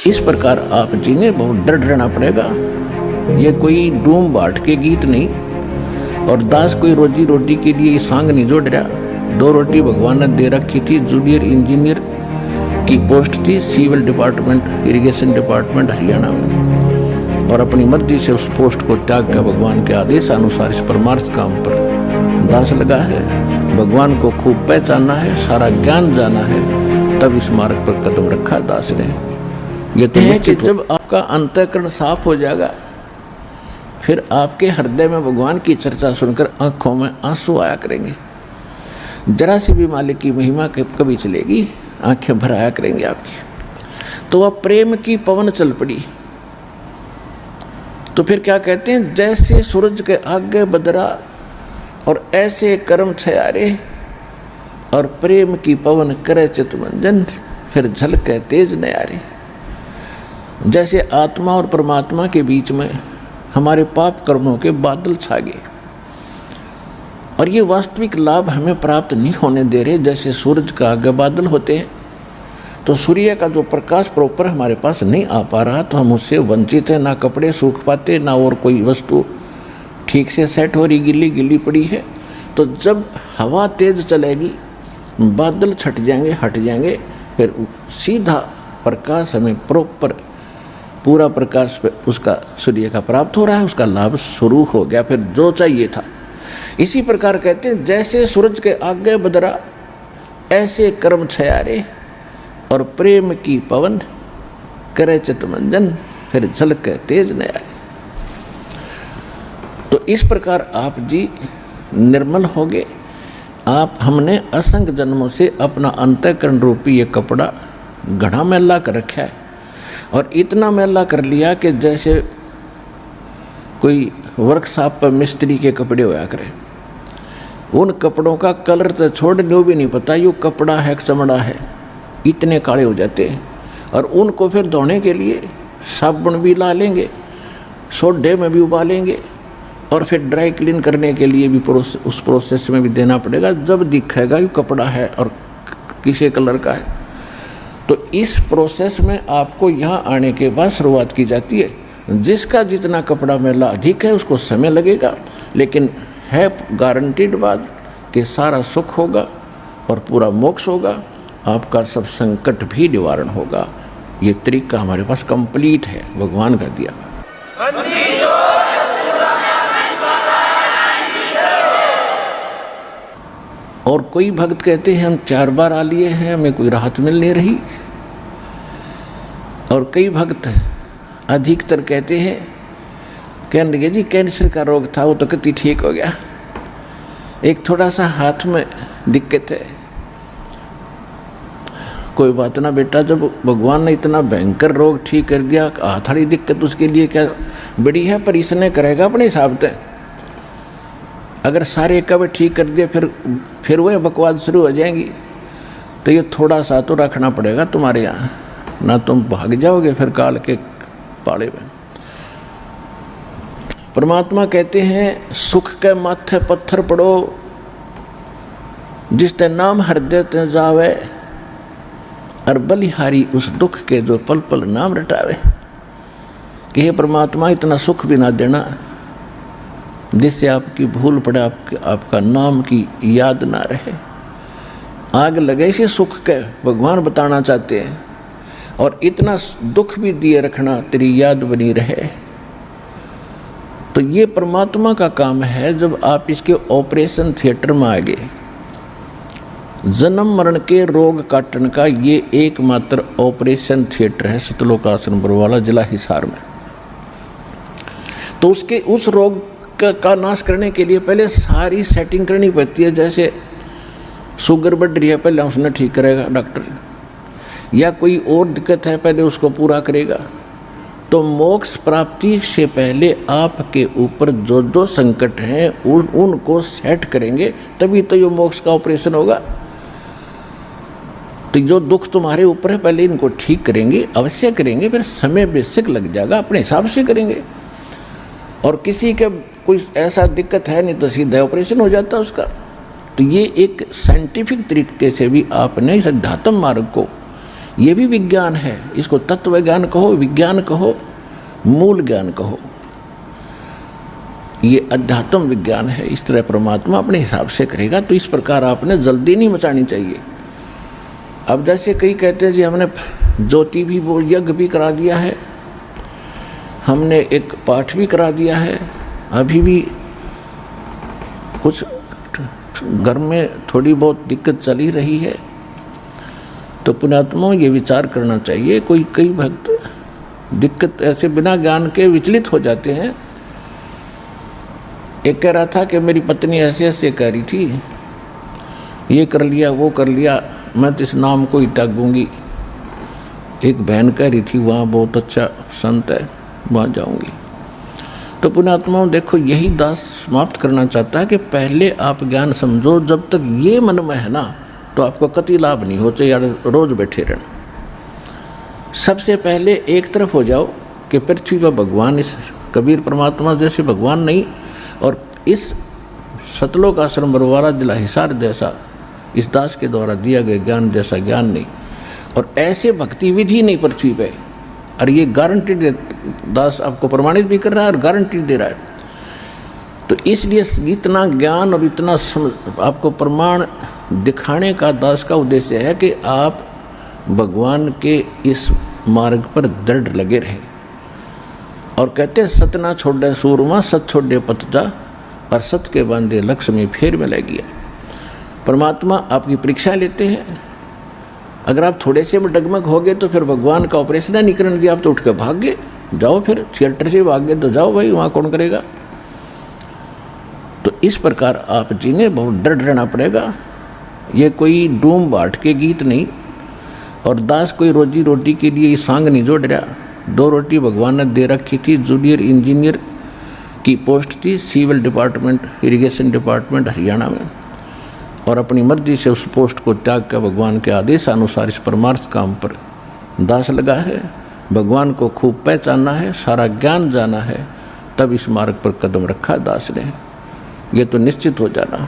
इस प्रकार आप जी ने बहुत डर रहना पड़ेगा। ये कोई डूम बाट के गीत नहीं, और दास कोई रोजी रोटी के लिए सांग नहीं जोड़ रहा। 2 रोटी भगवान ने दे रखी थी। जूनियर इंजीनियर की पोस्ट थी, civil department, irrigation department Haryana में, और अपनी मर्जी से उस पोस्ट को त्याग कर भगवान के आदेश अनुसार इस परमार्थ काम पर दास लगा है। भगवान को खूब पहचाना है, सारा ज्ञान जाना है, तब इस मार्ग पर कदम रखा दास ने। ये तो है कि जब आपका अंतःकरण साफ हो जाएगा, फिर आपके हृदय में भगवान की चर्चा सुनकर आंखों में आंसू आया करेंगे। जरा सी भी मालिक की महिमा कभी चलेगी, आंखें भर आया करेंगी आपकी। तो वह प्रेम की पवन चल पड़ी। तो फिर क्या कहते हैं, जैसे सूरज के आगे बदरा और ऐसे कर्म छयारे, और प्रेम की पवन करे चितमंजन, फिर झलके तेज नयारे। जैसे आत्मा और परमात्मा के बीच में हमारे पाप कर्मों के बादल छा गए, और ये वास्तविक लाभ हमें प्राप्त नहीं होने दे रहे। जैसे सूरज का आगे बादल होते हैं, तो सूर्य का जो प्रकाश प्रॉपर हमारे पास नहीं आ पा रहा, तो हम उससे वंचित हैं। ना कपड़े सूख पाते, ना और कोई वस्तु ठीक से सेट हो रही, गिल्ली गिल्ली पड़ी है। तो जब हवा तेज चलेगी, बादल छट जाएंगे, हट जाएंगे, फिर सीधा प्रकाश हमें प्रॉपर पूरा प्रकाश उसका सूर्य का प्राप्त हो रहा है, उसका लाभ शुरू हो गया, फिर जो चाहिए था। इसी प्रकार कहते हैं, जैसे सूरज के आगे बदरा ऐसे कर्म छयारे, और प्रेम की पवन करे चितमंजन, फिर झलके तेज नयारे। तो इस प्रकार आप जी निर्मल हो गए। आप हमने असंख्य जन्मों से अपना अंतःकरण रूपी ये कपड़ा घड़ा मैला कर रखा है, और इतना मैला कर लिया कि जैसे कोई वर्कशॉप पर मिस्त्री के कपड़े होया करे। उन कपड़ों का कलर तो छोड़ दो भी नहीं पता ये कपड़ा है चमड़ा है, इतने काले हो जाते हैं। और उनको फिर धोने के लिए साबुन भी ला लेंगे, सोडे में भी उबालेंगे, और फिर ड्राई क्लीन करने के लिए भी उस प्रोसेस में भी देना पड़ेगा। जब दिखेगा ये कपड़ा है और किसी कलर का है। तो इस प्रोसेस में आपको यहाँ आने के बाद शुरुआत की जाती है। जिसका जितना कपड़ा मैला अधिक है उसको समय लगेगा, लेकिन है गारंटीड बात कि सारा सुख होगा और पूरा मोक्ष होगा, आपका सब संकट भी निवारण होगा। ये तरीका हमारे पास कंप्लीट है, भगवान का दिया। और कोई भक्त कहते हैं हम 4 बार आ लिए हैं, हमें कोई राहत मिल नहीं रही। और कई भक्त अधिकतर कहते हैं, कहने लगे जी कैंसर का रोग था वो तो कति ठीक हो गया, एक थोड़ा सा हाथ में दिक्कत है। कोई बात ना बेटा, जब भगवान ने इतना भयंकर रोग ठीक कर दिया, हाथ वाली दिक्कत उसके लिए क्या बड़ी है, पर इसने करेगा अपने हिसाब से। अगर सारे कब ठीक कर दिए फिर वह बकवाद शुरू हो जाएंगी। तो ये थोड़ा सा तो रखना पड़ेगा तुम्हारे यहाँ, ना तुम भाग जाओगे फिर काल के पाले में। परमात्मा कहते हैं सुख के माथे पत्थर पड़ो, जिसते नाम हृदय ते जावे, और बलिहारी उस दुख के जो पल पल नाम रटावे। कि हे परमात्मा इतना सुख भी ना देना जिससे आपकी भूल पड़े, आपका नाम की याद ना रहे। आग लगे इसे सुख के भगवान बताना चाहते हैं, और इतना दुख भी दिए रखना तेरी याद बनी रहे। तो ये परमात्मा का काम है। जब आप इसके ऑपरेशन थिएटर में आ गए, जन्म मरण के रोग काटन का ये एकमात्र ऑपरेशन थिएटर है सतलोक आश्रम बरवाला, जिला हिसार में। तो उसके उस रोग का नाश करने के लिए पहले सारी सेटिंग करनी पड़ती है। जैसे शुगर बढ़ रही है, पहले उसने ठीक करेगा डॉक्टर, या कोई और दिक्कत है पहले उसको पूरा करेगा। तो मोक्ष प्राप्ति से पहले आपके ऊपर जो जो संकट हैं उनको सेट करेंगे, तभी तो ये मोक्ष का ऑपरेशन होगा। तो जो दुख तुम्हारे ऊपर है पहले इनको ठीक करेंगे, अवश्य करेंगे, फिर समय बेशक लग जाएगा, अपने हिसाब से करेंगे। और किसी के कोई ऐसा दिक्कत है नहीं तो सीधा ऑपरेशन हो जाता है उसका। तो ये एक साइंटिफिक तरीके से भी आपने इस अध्यात्म मार्ग को ये भी विज्ञान है। इसको तत्व ज्ञान कहो, विज्ञान कहो, मूल ज्ञान कहो, ये अध्यात्म विज्ञान है। इस तरह परमात्मा अपने हिसाब से करेगा। तो इस प्रकार आपने जल्दी नहीं मचानी चाहिए। अब जैसे कई कहते हैं जी हमने ज्योति भी, वो यज्ञ भी करा दिया है, हमने एक पाठ भी करा दिया है, अभी भी कुछ घर में थोड़ी बहुत दिक्कत चली रही है, तो पुण्यात्माओं ये विचार करना चाहिए। कई भक्त दिक्कत ऐसे बिना ज्ञान के विचलित हो जाते हैं। एक कह रहा था कि मेरी पत्नी ऐसे ऐसे कह रही थी, ये कर लिया वो कर लिया, मैं तो इस नाम को ही त्यागूंगी। एक बहन कह रही थी वहाँ बहुत अच्छा संत है, वहाँ जाऊंगी। तो पुण्यात्माओं देखो, यही दास समाप्त करना चाहता है कि पहले आप ज्ञान समझो। जब तक ये मन में है ना, तो आपको कति लाभ नहीं हो, चाहे यार रोज बैठे रहना। सबसे पहले एक तरफ हो जाओ कि पृथ्वी पर भगवान, इस कबीर परमात्मा जैसे भगवान नहीं, और इस सतलोक आश्रम बरवारा जिला हिसार जैसा इस दास के द्वारा दिया गया ज्ञान जैसा ज्ञान नहीं, और ऐसे भक्ति विधि नहीं पृथ्वी पे। और ये गारंटी दास आपको प्रमाणित भी कर रहा है और गारंटी दे रहा है। तो इसलिए इतना ज्ञान और इतना आपको प्रमाण दिखाने का दास का उद्देश्य है कि आप भगवान के इस मार्ग पर दृढ़ लगे रहें। और कहते हैं सत ना छोड़े सूरमा, सत छोड़े पत जा, और सत के बांधे लक्ष्य में फेर में लग गया। परमात्मा आपकी परीक्षा लेते हैं। अगर आप थोड़े से में डगमग हो गए तो फिर भगवान का ऑपरेशन नहीं करने दिया, आप तो उठ के भाग गए, जाओ फिर थिएटर से भाग गए तो जाओ भाई, वहाँ कौन करेगा। तो इस प्रकार आप जिन्हें बहुत डर रहना पड़ेगा। ये कोई डूम बाट के गीत नहीं, और दास कोई रोजी रोटी के लिए सांग नहीं जोड़ रहा। 2 रोटी भगवान ने दे रखी थी। जूनियर इंजीनियर की पोस्ट थी, civil department, irrigation department Haryana में, और अपनी मर्जी से उस पोस्ट को त्याग कर भगवान के आदेश अनुसार इस परमार्थ काम पर दास लगा है। भगवान को खूब पहचाना है, सारा ज्ञान जाना है, तब इस मार्ग पर कदम रखा दास ने। ये तो निश्चित हो जाना।